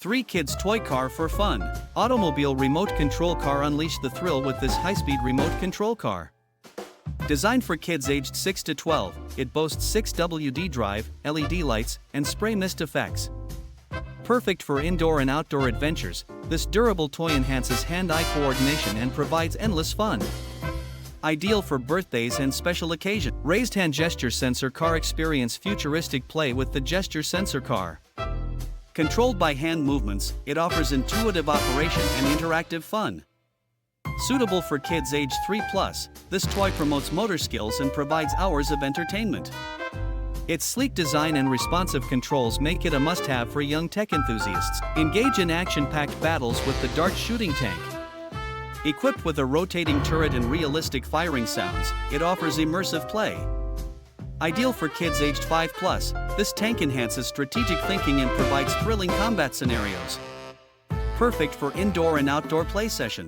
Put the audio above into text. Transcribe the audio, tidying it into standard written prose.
3 kids toy car for fun. Automobile remote control car. Unleash the thrill with this high-speed remote control car. Designed for kids aged 6 to 12, it boasts 6 WD drive, LED lights, and spray mist effects. Perfect for indoor and outdoor adventures, this durable toy enhances hand-eye coordination and provides endless fun. Ideal for birthdays and special occasions. Raised hand gesture sensor car. Experience futuristic play with the gesture sensor car. Controlled by hand movements, it offers intuitive operation and interactive fun. Suitable for kids age 3+, this toy promotes motor skills and provides hours of entertainment. Its sleek design and responsive controls make it a must-have for young tech enthusiasts. Engage in action-packed battles with the dart shooting tank. Equipped with a rotating turret and realistic firing sounds, it offers immersive play. Ideal for kids aged 5+, this tank enhances strategic thinking and provides thrilling combat scenarios. Perfect for indoor and outdoor play sessions.